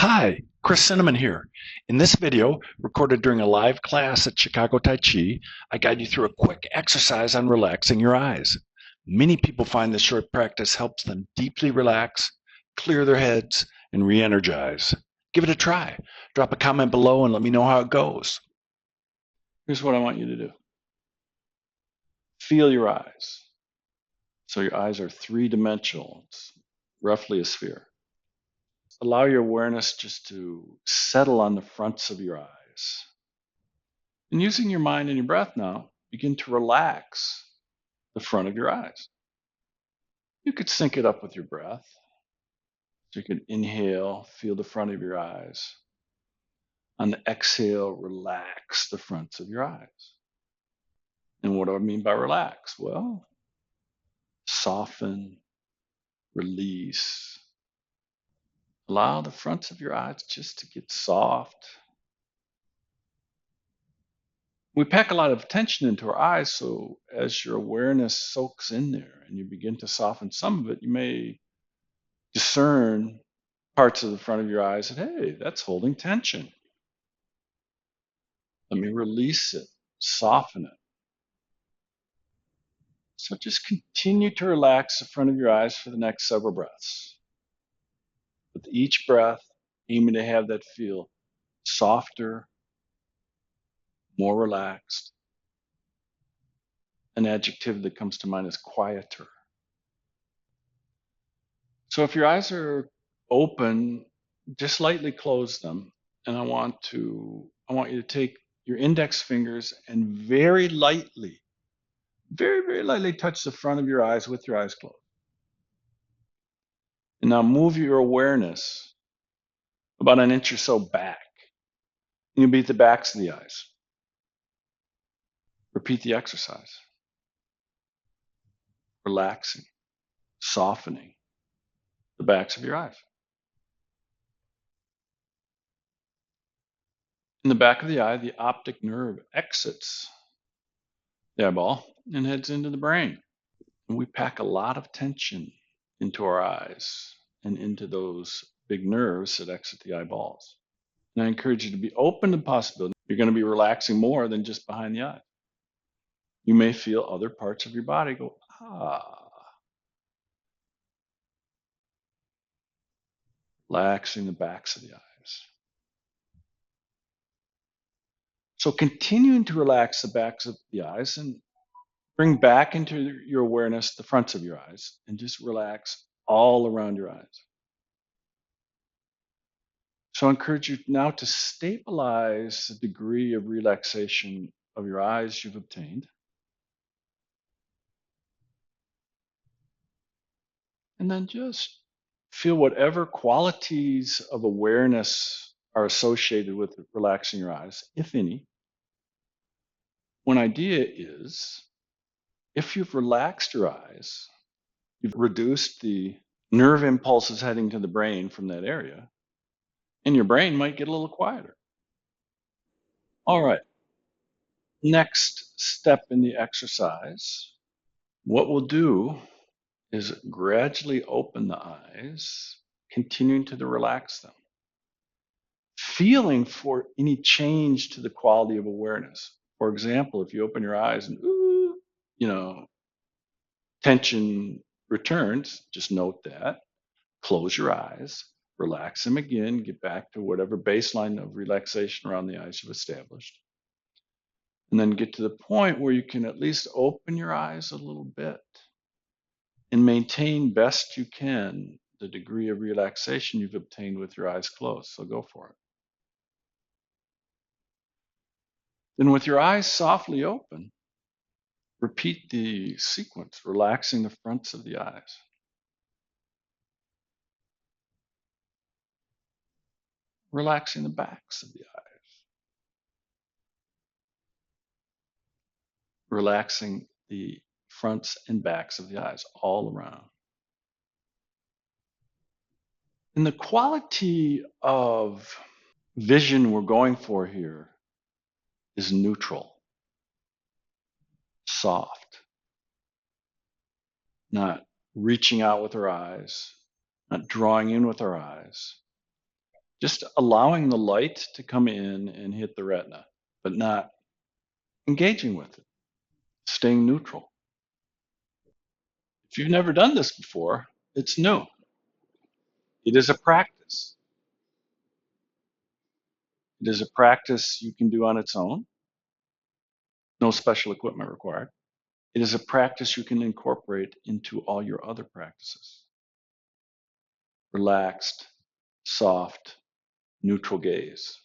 Hi, �criss Cinnamon here. In this video, recorded during a live class at Chicago Tai Chi, I guide you through a quick exercise on relaxing your eyes. Many people find this short practice helps them deeply relax, clear their heads, and re-energize. Give it a try. Drop a comment below and let me know how it goes. Here's what I want you to do. Feel your eyes. So your eyes are three-dimensional. It's roughly a sphere. Allow your awareness just to settle on the fronts of your eyes. And using your mind and your breath now, begin to relax the front of your eyes. You could sync it up with your breath. So you can inhale, feel the front of your eyes. On the exhale, relax the fronts of your eyes. And what do I mean by relax? Well, soften, release. Allow the fronts of your eyes just to get soft. We pack a lot of attention into our eyes, so as your awareness soaks in there and you begin to soften some of it, you may discern parts of the front of your eyes that, hey, that's holding tension. Let me release it, soften it. So just continue to relax the front of your eyes for the next several breaths. With each breath, aiming to have that feel softer, more relaxed. An adjective that comes to mind is quieter. So if your eyes are open, just lightly close them. And I want you to take your index fingers and very lightly, very lightly touch the front of your eyes with your eyes closed. And now move your awareness about an inch or so back. And you'll be at the backs of the eyes. Repeat the exercise. Relaxing, softening the backs of your eyes. In the back of the eye, the optic nerve exits the eyeball and heads into the brain. And we pack a lot of tension into our eyes and into those big nerves that exit the eyeballs. And I encourage you to be open to the possibility you're going to be relaxing more than just behind the eye. You may feel other parts of your body go, ah. Relaxing the backs of the eyes. So continuing to relax the backs of the eyes and bring back into your awareness the fronts of your eyes and just relax all around your eyes. So I encourage you now to stabilize the degree of relaxation of your eyes you've obtained. And then just feel whatever qualities of awareness are associated with relaxing your eyes, if any. One idea is, if you've relaxed your eyes, you've reduced the nerve impulses heading to the brain from that area, and your brain might get a little quieter. All right. Next step in the exercise, what we'll do is gradually open the eyes, continuing to relax them, feeling for any change to the quality of awareness. For example, if you open your eyes and, tension returns, just note that, close your eyes, relax them again, get back to whatever baseline of relaxation around the eyes you've established. And then get to the point where you can at least open your eyes a little bit and maintain best you can the degree of relaxation you've obtained with your eyes closed. So go for it. Then with your eyes softly open, repeat the sequence, relaxing the fronts of the eyes. Relaxing the backs of the eyes. Relaxing the fronts and backs of the eyes all around. And the quality of vision we're going for here is neutral, soft, not reaching out with our eyes, not drawing in with our eyes, Just allowing the light to come in and hit the retina, but not engaging with it, staying neutral. If you've never done this before, it's new. It is a practice. It is a practice you can do on its own. No special equipment required. It is a practice you can incorporate into all your other practices. Relaxed, soft, neutral gaze.